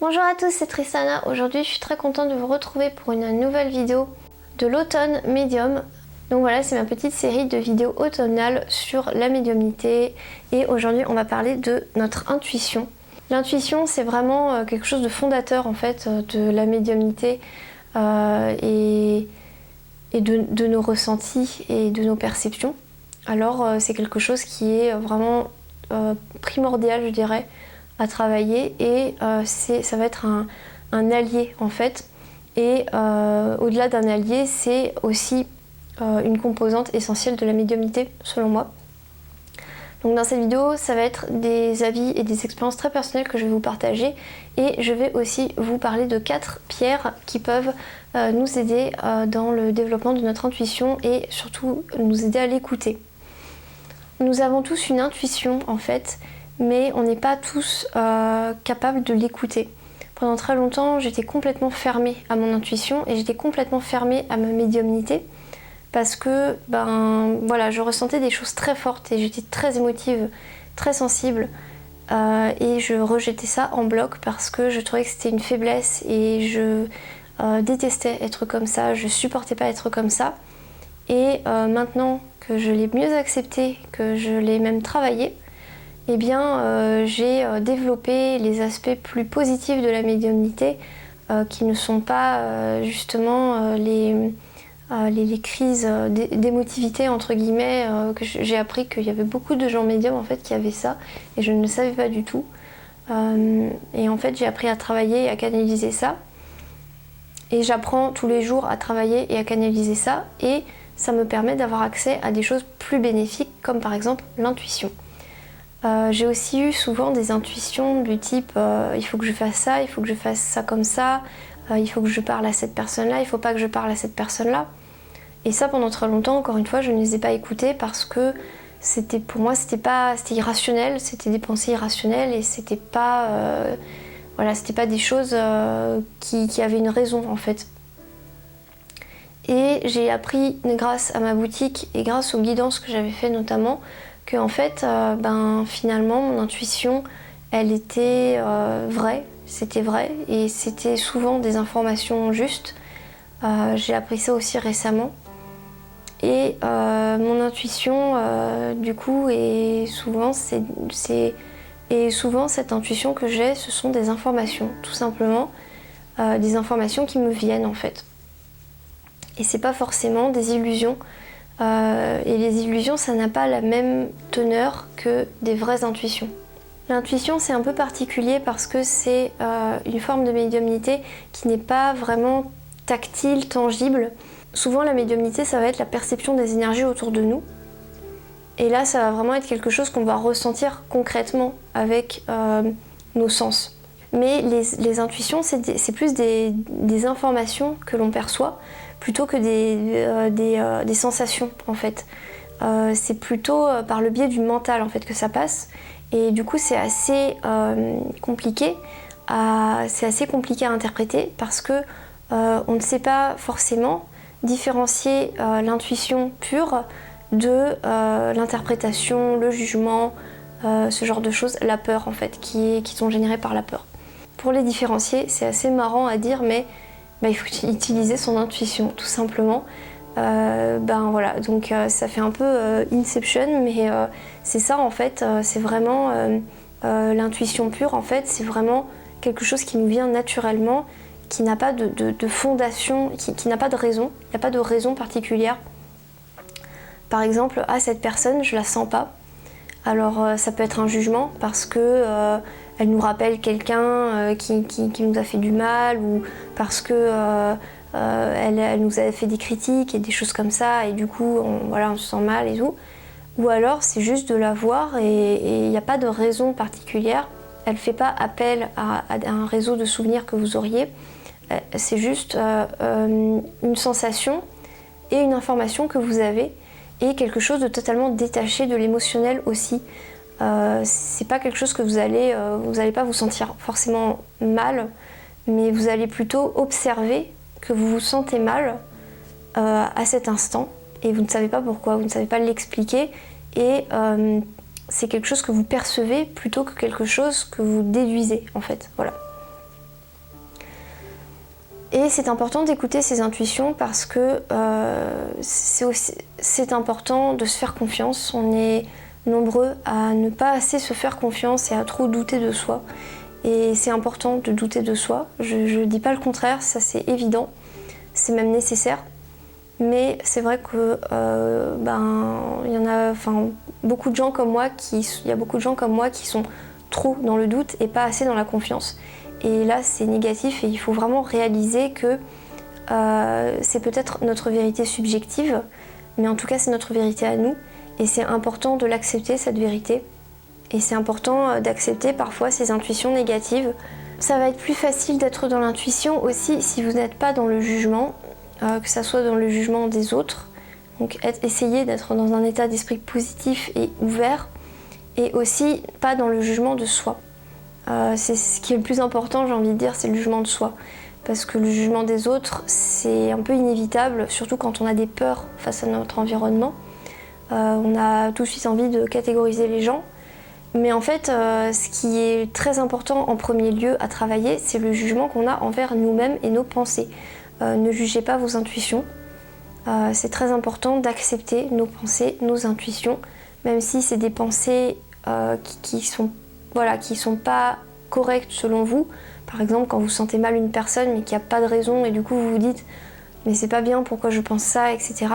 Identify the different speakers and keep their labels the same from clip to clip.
Speaker 1: Bonjour à tous, c'est Tristana. Aujourd'hui, je suis très contente de vous retrouver pour une nouvelle vidéo de l'automne médium. Donc voilà, c'est ma petite série de vidéos automnales sur la médiumnité. Et aujourd'hui, on va parler de notre intuition. L'intuition, c'est vraiment quelque chose de fondateur en fait de la médiumnité et de nos ressentis et de nos perceptions. Alors, c'est quelque chose qui est vraiment primordial, je dirais, à travailler et ça va être un allié en fait. Et au-delà d'un allié, c'est aussi une composante essentielle de la médiumnité selon moi. Donc dans cette vidéo, ça va être des avis et des expériences très personnelles que je vais vous partager et je vais aussi vous parler de 4 pierres qui peuvent nous aider dans le développement de notre intuition et surtout nous aider à l'écouter. Nous avons tous une intuition en fait, mais on n'est pas tous capables de l'écouter. Pendant très longtemps, j'étais complètement fermée à mon intuition et j'étais complètement fermée à ma médiumnité parce que voilà, je ressentais des choses très fortes et j'étais très émotive, très sensible et je rejetais ça en bloc parce que je trouvais que c'était une faiblesse et je détestais être comme ça, je supportais pas être comme ça. Et maintenant que je l'ai mieux accepté, que je l'ai même travaillé, eh bien j'ai développé les aspects plus positifs de la médiumnité qui ne sont pas justement les crises d'émotivité entre guillemets que j'ai appris qu'il y avait beaucoup de gens médiums en fait qui avaient ça et je ne le savais pas du tout. Et en fait j'ai appris à travailler et à canaliser ça. Et j'apprends tous les jours à travailler et à canaliser ça et ça me permet d'avoir accès à des choses plus bénéfiques comme par exemple l'intuition. J'ai aussi eu souvent des intuitions du type il faut que je fasse ça, il faut que je fasse ça comme ça, il faut que je parle à cette personne-là, il faut pas que je parle à cette personne-là. Et ça pendant très longtemps, encore une fois, je ne les ai pas écoutées parce que pour moi c'était irrationnel, c'était des pensées irrationnelles et c'était pas des choses qui avaient une raison en fait. Et j'ai appris grâce à ma boutique et grâce aux guidances que j'avais fait notamment que en fait finalement mon intuition elle était vraie, c'était vrai et c'était souvent des informations justes. J'ai appris ça aussi récemment et mon intuition du coup et souvent cette intuition que j'ai ce sont des informations tout simplement des informations qui me viennent en fait et c'est pas forcément des illusions. Et les illusions, ça n'a pas la même teneur que des vraies intuitions. L'intuition, c'est un peu particulier parce que c'est une forme de médiumnité qui n'est pas vraiment tactile, tangible. Souvent, la médiumnité, ça va être la perception des énergies autour de nous. Et là, ça va vraiment être quelque chose qu'on va ressentir concrètement avec nos sens. Mais les intuitions, c'est plus des informations que l'on perçoit plutôt que des sensations en fait. C'est plutôt par le biais du mental en fait que ça passe et du coup c'est assez compliqué à interpréter parce que on ne sait pas forcément différencier l'intuition pure de l'interprétation, le jugement, ce genre de choses, la peur en fait, qui sont générées par la peur. Pour les différencier, c'est assez marrant à dire, mais il faut utiliser son intuition, tout simplement. Voilà, donc ça fait un peu Inception, mais c'est ça en fait, c'est vraiment l'intuition pure, en fait, c'est vraiment quelque chose qui nous vient naturellement, qui n'a pas de fondation, qui n'a pas de raison, il n'y a pas de raison particulière. Par exemple, cette personne, je la sens pas. Alors ça peut être un jugement parce que elle nous rappelle quelqu'un qui nous a fait du mal ou parce que elle nous a fait des critiques et des choses comme ça et du coup on se sent mal et tout. Ou alors c'est juste de la voir et il n'y a pas de raison particulière. Elle ne fait pas appel à un réseau de souvenirs que vous auriez. C'est juste une sensation et une information que vous avez et quelque chose de totalement détaché de l'émotionnel aussi. C'est pas quelque chose que vous allez pas vous sentir forcément mal, mais vous allez plutôt observer que vous vous sentez mal à cet instant et vous ne savez pas pourquoi, vous ne savez pas l'expliquer et c'est quelque chose que vous percevez plutôt que quelque chose que vous déduisez en fait, voilà. Et c'est important d'écouter ses intuitions parce que c'est important de se faire confiance. On est nombreux à ne pas assez se faire confiance et à trop douter de soi. Et c'est important de douter de soi. Je ne dis pas le contraire, ça c'est évident. C'est même nécessaire. Mais c'est vrai que il y en a beaucoup de gens comme moi il y a beaucoup de gens comme moi qui sont trop dans le doute et pas assez dans la confiance. Et là, c'est négatif et il faut vraiment réaliser que c'est peut-être notre vérité subjective, mais en tout cas, c'est notre vérité à nous. Et c'est important de l'accepter, cette vérité. Et c'est important d'accepter parfois ces intuitions négatives. Ça va être plus facile d'être dans l'intuition aussi si vous n'êtes pas dans le jugement, que ça soit dans le jugement des autres. Donc essayez d'être dans un état d'esprit positif et ouvert, et aussi pas dans le jugement de soi. C'est ce qui est le plus important, j'ai envie de dire, c'est le jugement de soi. Parce que le jugement des autres, c'est un peu inévitable, surtout quand on a des peurs face à notre environnement. On a tout de suite envie de catégoriser les gens. Mais en fait, ce qui est très important en premier lieu à travailler, c'est le jugement qu'on a envers nous-mêmes et nos pensées. Ne jugez pas vos intuitions. C'est très important d'accepter nos pensées, nos intuitions, même si c'est des pensées qui sont pas correctes selon vous. Par exemple, quand vous sentez mal une personne mais qu'il n'y a pas de raison et du coup vous vous dites mais c'est pas bien, pourquoi je pense ça, etc.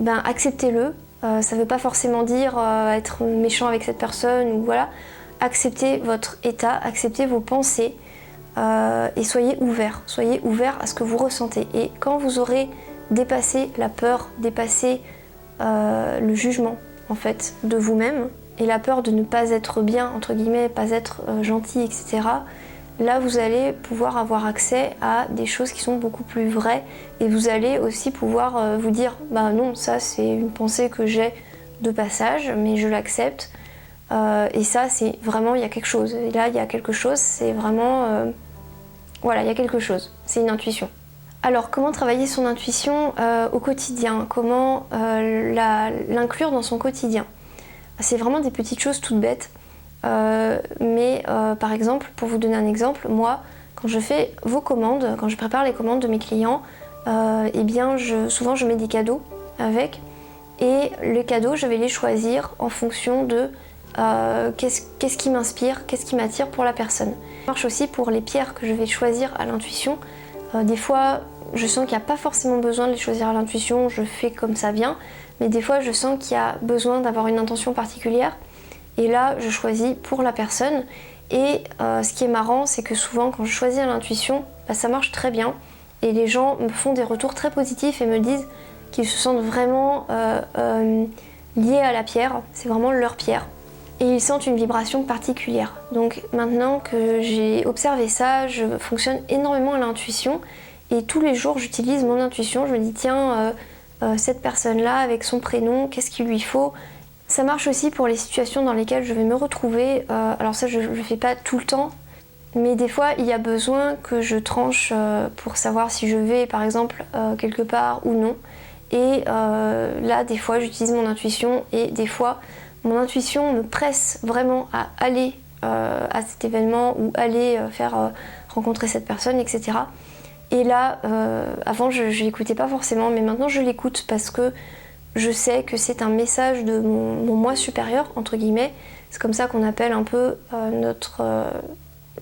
Speaker 1: Acceptez-le. Ça ne veut pas forcément dire être méchant avec cette personne ou voilà. Acceptez votre état, acceptez vos pensées et soyez ouverts à ce que vous ressentez. Et quand vous aurez dépassé la peur, dépassé le jugement en fait de vous-même et la peur de ne pas être bien, entre guillemets, pas être gentil, etc., là vous allez pouvoir avoir accès à des choses qui sont beaucoup plus vraies et vous allez aussi pouvoir vous dire non, ça c'est une pensée que j'ai de passage mais je l'accepte et ça c'est vraiment, il y a quelque chose, et là il y a quelque chose, c'est vraiment il y a quelque chose, c'est une intuition. Alors comment travailler son intuition au quotidien, comment l'inclure dans son quotidien? C'est vraiment des petites choses toutes bêtes. Mais par exemple, pour vous donner un exemple, moi, quand je fais vos commandes, quand je prépare les commandes de mes clients, souvent je mets des cadeaux avec, et les cadeaux, je vais les choisir en fonction de qu'est-ce qui m'inspire, qu'est-ce qui m'attire pour la personne. Ça marche aussi pour les pierres que je vais choisir à l'intuition. Des fois, je sens qu'il n'y a pas forcément besoin de les choisir à l'intuition, je fais comme ça vient, mais des fois, je sens qu'il y a besoin d'avoir une intention particulière. Et là, je choisis pour la personne. Et ce qui est marrant, c'est que souvent, quand je choisis à l'intuition, ça marche très bien. Et les gens me font des retours très positifs et me disent qu'ils se sentent vraiment liés à la pierre. C'est vraiment leur pierre. Et ils sentent une vibration particulière. Donc maintenant que j'ai observé ça, je fonctionne énormément à l'intuition. Et tous les jours, j'utilise mon intuition. Je me dis, tiens, cette personne-là, avec son prénom, qu'est-ce qu'il lui faut ? Ça marche aussi pour les situations dans lesquelles je vais me retrouver. Alors ça, je ne le fais pas tout le temps, mais des fois, il y a besoin que je tranche pour savoir si je vais, par exemple, quelque part ou non. Et là, des fois, j'utilise mon intuition et des fois, mon intuition me presse vraiment à aller à cet événement ou aller rencontrer cette personne, etc. Et là, avant, je l'écoutais pas forcément, mais maintenant, je l'écoute parce que je sais que c'est un message de mon moi supérieur, entre guillemets. C'est comme ça qu'on appelle un peu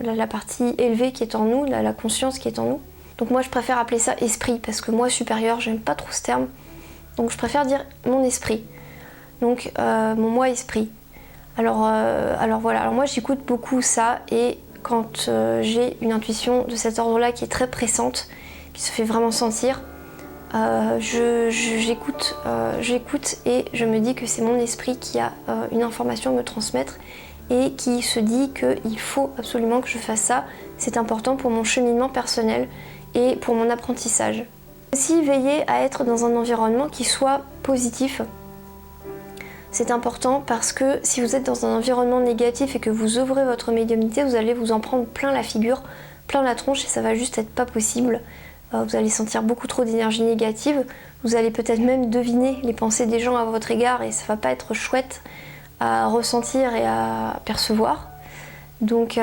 Speaker 1: la partie élevée qui est en nous, la conscience qui est en nous. Donc moi je préfère appeler ça esprit, parce que moi supérieur, j'aime pas trop ce terme. Donc je préfère dire mon esprit. Donc mon moi esprit. Alors voilà, alors moi j'écoute beaucoup ça, et quand j'ai une intuition de cet ordre-là qui est très pressante, qui se fait vraiment sentir, j'écoute et je me dis que c'est mon esprit qui a une information à me transmettre et qui se dit qu'il faut absolument que je fasse ça. C'est important pour mon cheminement personnel et pour mon apprentissage. Aussi, veillez à être dans un environnement qui soit positif. C'est important parce que si vous êtes dans un environnement négatif et que vous ouvrez votre médiumnité, vous allez vous en prendre plein la figure, plein la tronche, et ça va juste être pas possible. Vous allez sentir beaucoup trop d'énergie négative, vous allez peut-être même deviner les pensées des gens à votre égard et ça va pas être chouette à ressentir et à percevoir. Donc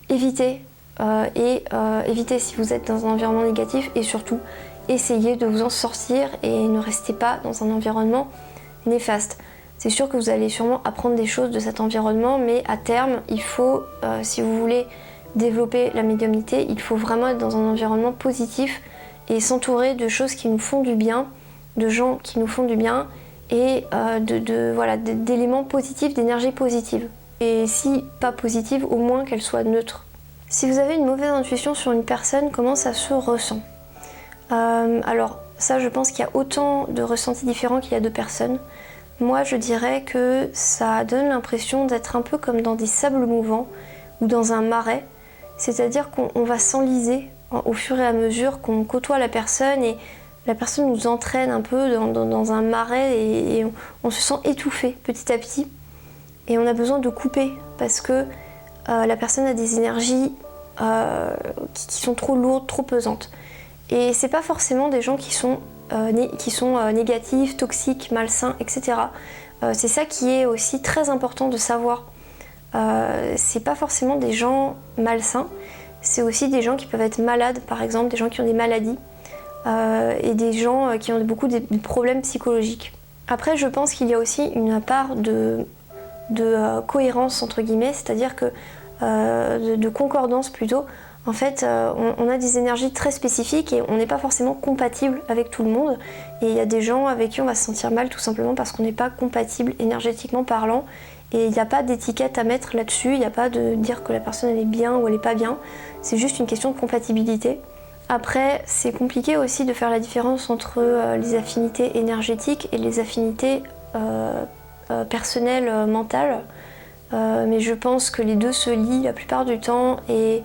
Speaker 1: évitez évitez si vous êtes dans un environnement négatif et surtout essayez de vous en sortir et ne restez pas dans un environnement néfaste. C'est sûr que vous allez sûrement apprendre des choses de cet environnement, mais à terme, il faut, si vous voulez développer la médiumnité, il faut vraiment être dans un environnement positif et s'entourer de choses qui nous font du bien, de gens qui nous font du bien et d'éléments positifs, d'énergie positive. Et si pas positive, au moins qu'elle soit neutre. Si vous avez une mauvaise intuition sur une personne, comment ça se ressent? Alors ça, je pense qu'il y a autant de ressentis différents qu'il y a de personnes. Moi, je dirais que ça donne l'impression d'être un peu comme dans des sables mouvants ou dans un marais. C'est-à-dire qu'on va s'enliser au fur et à mesure qu'on côtoie la personne et la personne nous entraîne un peu dans un marais et on se sent étouffé petit à petit. Et on a besoin de couper parce que la personne a des énergies qui sont trop lourdes, trop pesantes. Et c'est pas forcément des gens qui sont négatifs, toxiques, malsains, etc. C'est ça qui est aussi très important de savoir. C'est pas forcément des gens malsains, c'est aussi des gens qui peuvent être malades, par exemple, des gens qui ont des maladies et des gens qui ont beaucoup de problèmes psychologiques. Après, je pense qu'il y a aussi une part de cohérence, entre guillemets, c'est-à-dire que de concordance plutôt. En fait, on a des énergies très spécifiques et on n'est pas forcément compatible avec tout le monde. Et il y a des gens avec qui on va se sentir mal tout simplement parce qu'on n'est pas compatible énergétiquement parlant. Et il n'y a pas d'étiquette à mettre là-dessus, il n'y a pas de dire que la personne elle est bien ou elle n'est pas bien. C'est juste une question de compatibilité. Après, c'est compliqué aussi de faire la différence entre les affinités énergétiques et les affinités personnelles, mentales. Mais je pense que les deux se lient la plupart du temps et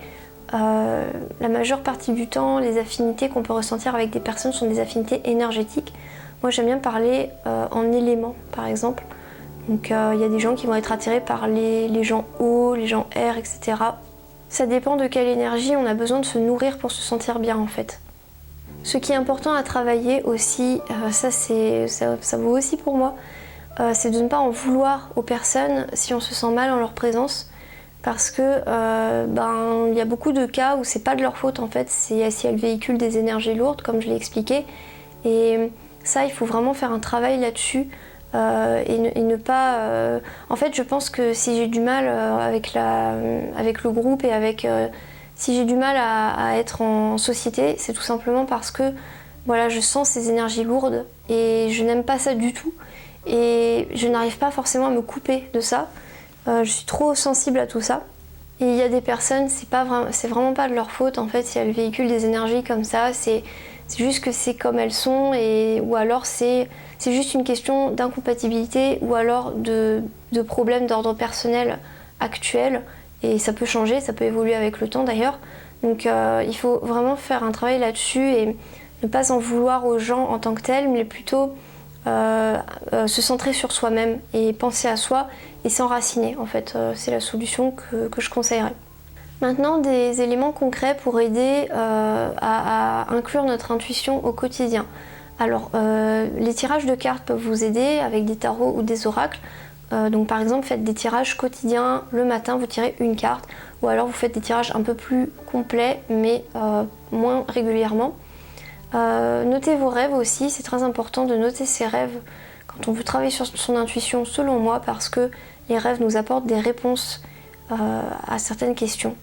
Speaker 1: la majeure partie du temps, les affinités qu'on peut ressentir avec des personnes sont des affinités énergétiques. Moi, j'aime bien parler en éléments, par exemple. Donc, il y a des gens qui vont être attirés par les gens eau, les gens air, etc. Ça dépend de quelle énergie on a besoin de se nourrir pour se sentir bien, en fait. Ce qui est important à travailler aussi, ça vaut aussi pour moi, c'est de ne pas en vouloir aux personnes si on se sent mal en leur présence. Parce que y a beaucoup de cas où c'est pas de leur faute en fait, c'est si elles véhiculent des énergies lourdes comme je l'ai expliqué. Et ça, il faut vraiment faire un travail là-dessus et ne pas... En fait, je pense que si j'ai du mal avec le groupe et si j'ai du mal à être en société, c'est tout simplement parce que voilà, je sens ces énergies lourdes et je n'aime pas ça du tout. Et je n'arrive pas forcément à me couper de ça. Je suis trop sensible à tout ça. Et il y a des personnes, c'est vraiment pas de leur faute en fait si elles véhiculent des énergies comme ça. C'est juste que c'est comme elles sont ou alors c'est juste une question d'incompatibilité ou alors de problèmes d'ordre personnel actuel. Et ça peut changer, ça peut évoluer avec le temps d'ailleurs. Donc il faut vraiment faire un travail là-dessus et ne pas en vouloir aux gens en tant que tels, mais plutôt se centrer sur soi-même et penser à soi et s'enraciner en fait, c'est la solution que je conseillerais. Maintenant, des éléments concrets pour aider à inclure notre intuition au quotidien. Alors, les tirages de cartes peuvent vous aider avec des tarots ou des oracles. Donc par exemple, faites des tirages quotidiens, le matin vous tirez une carte, ou alors vous faites des tirages un peu plus complets mais moins régulièrement. Notez vos rêves aussi, c'est très important de noter ses rêves quand on veut travailler sur son intuition selon moi parce que les rêves nous apportent des réponses à certaines questions.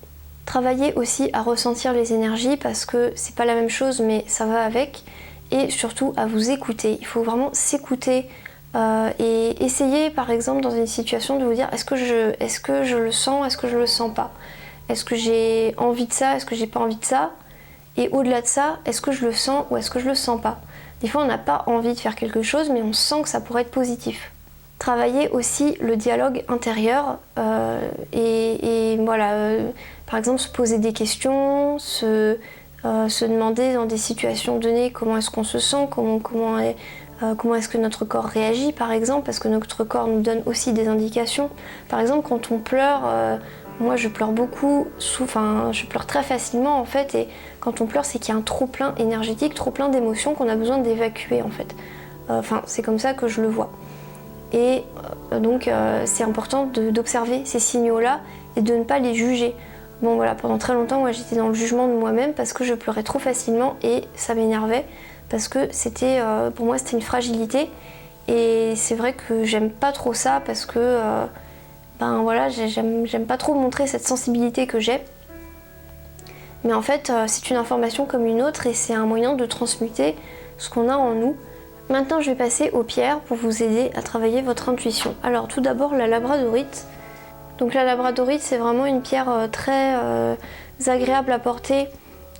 Speaker 1: Travaillez aussi à ressentir les énergies parce que c'est pas la même chose mais ça va avec et surtout à vous écouter. Il faut vraiment s'écouter et essayer par exemple dans une situation de vous dire est-ce que je le sens, est-ce que je le sens pas? Est-ce que j'ai envie de ça, est-ce que j'ai pas envie de ça? Et au-delà de ça, est-ce que je le sens ou est-ce que je le sens pas? Des fois, on n'a pas envie de faire quelque chose, mais on sent que ça pourrait être positif. Travailler aussi le dialogue intérieur et voilà, par exemple, se poser des questions, se demander dans des situations données comment est-ce qu'on se sent, comment est-ce que notre corps réagit, par exemple, parce que notre corps nous donne aussi des indications. Par exemple, quand on pleure, moi je pleure beaucoup, je pleure très facilement en fait, et quand on pleure, c'est qu'il y a un trop-plein énergétique, trop-plein d'émotions qu'on a besoin d'évacuer en fait. C'est comme ça que je le vois. Et donc c'est important d'observer ces signaux-là et de ne pas les juger. Bon voilà, pendant très longtemps, moi j'étais dans le jugement de moi-même parce que je pleurais trop facilement et ça m'énervait parce que c'était, pour moi c'était une fragilité. Et c'est vrai que j'aime pas trop ça parce que ben voilà, j'aime pas trop montrer cette sensibilité que j'ai. Mais en fait, c'est une information comme une autre et c'est un moyen de transmuter ce qu'on a en nous. Maintenant, je vais passer aux pierres pour vous aider à travailler votre intuition. Alors tout d'abord, la labradorite. Donc la labradorite, c'est vraiment une pierre très agréable à porter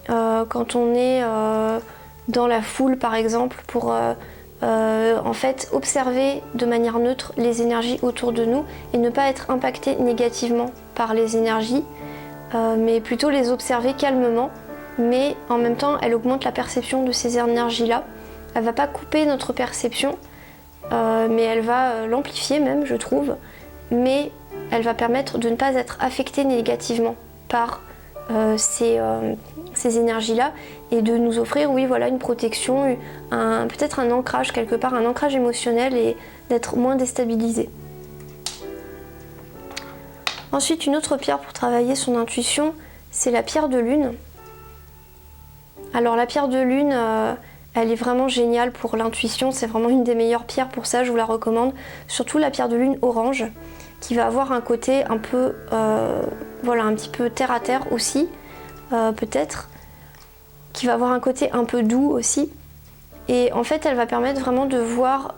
Speaker 1: quand on est dans la foule par exemple pour en fait observer de manière neutre les énergies autour de nous et ne pas être impacté négativement par les énergies, mais plutôt les observer calmement, mais en même temps elle augmente la perception de ces énergies-là. Elle va pas couper notre perception, mais elle va l'amplifier même, je trouve, mais elle va permettre de ne pas être affectée négativement par ces énergies-là et de nous offrir, oui, voilà, une protection, peut-être un ancrage quelque part, un ancrage émotionnel et d'être moins déstabilisé. Ensuite, une autre pierre pour travailler son intuition, c'est la pierre de lune. Alors la pierre de lune, elle est vraiment géniale pour l'intuition, c'est vraiment une des meilleures pierres pour ça, je vous la recommande. Surtout la pierre de lune orange, qui va avoir un côté un peu, voilà, un petit peu terre à terre aussi, peut-être, qui va avoir un côté un peu doux aussi. Et en fait, elle va permettre vraiment de voir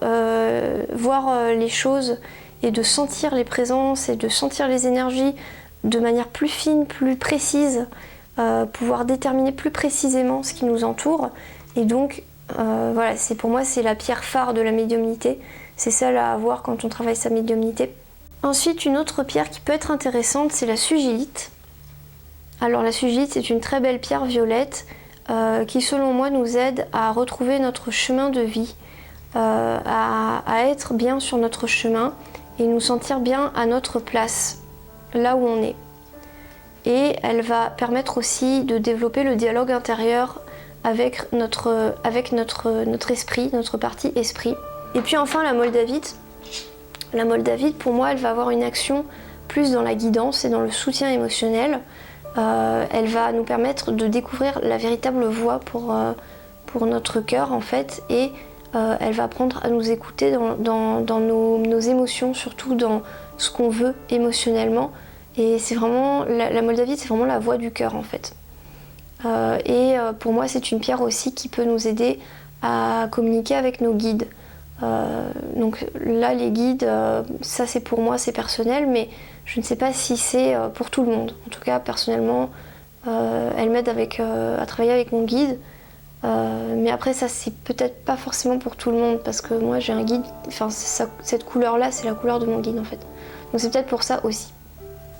Speaker 1: les choses et de sentir les présences et de sentir les énergies de manière plus fine, plus précise, pouvoir déterminer plus précisément ce qui nous entoure. Et donc, voilà, pour moi, c'est la pierre phare de la médiumnité. C'est celle à avoir quand on travaille sa médiumnité. Ensuite, une autre pierre qui peut être intéressante, c'est la sugilite. Alors la sugilite, c'est une très belle pierre violette qui, selon moi, nous aide à retrouver notre chemin de vie, à être bien sur notre chemin et nous sentir bien à notre place, là où on est. Et elle va permettre aussi de développer le dialogue intérieur avec notre esprit, notre partie esprit. Et puis enfin, la moldavite. La moldavite, pour moi, elle va avoir une action plus dans la guidance et dans le soutien émotionnel. Elle va nous permettre de découvrir la véritable voie pour notre cœur, en fait, et elle va apprendre à nous écouter dans nos émotions, surtout dans ce qu'on veut émotionnellement. Et c'est vraiment, la moldavite, c'est vraiment la voie du cœur, en fait. Pour moi, c'est une pierre aussi qui peut nous aider à communiquer avec nos guides. Donc là, les guides, ça c'est pour moi, c'est personnel, mais je ne sais pas si c'est pour tout le monde. En tout cas, personnellement, elle m'aide à travailler avec mon guide. Mais après, ça c'est peut-être pas forcément pour tout le monde, parce que moi j'ai un guide, enfin cette couleur-là, c'est la couleur de mon guide en fait. Donc c'est peut-être pour ça aussi.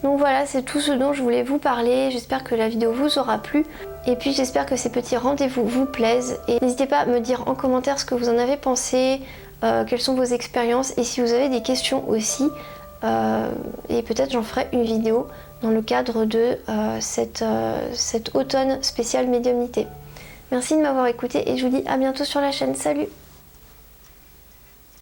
Speaker 1: Donc voilà, c'est tout ce dont je voulais vous parler. J'espère que la vidéo vous aura plu. Et puis j'espère que ces petits rendez-vous vous plaisent. Et n'hésitez pas à me dire en commentaire ce que vous en avez pensé, quelles sont vos expériences et si vous avez des questions aussi. Et peut-être j'en ferai une vidéo dans le cadre de cet automne spécial médiumnité. Merci de m'avoir écouté et je vous dis à bientôt sur la chaîne. Salut!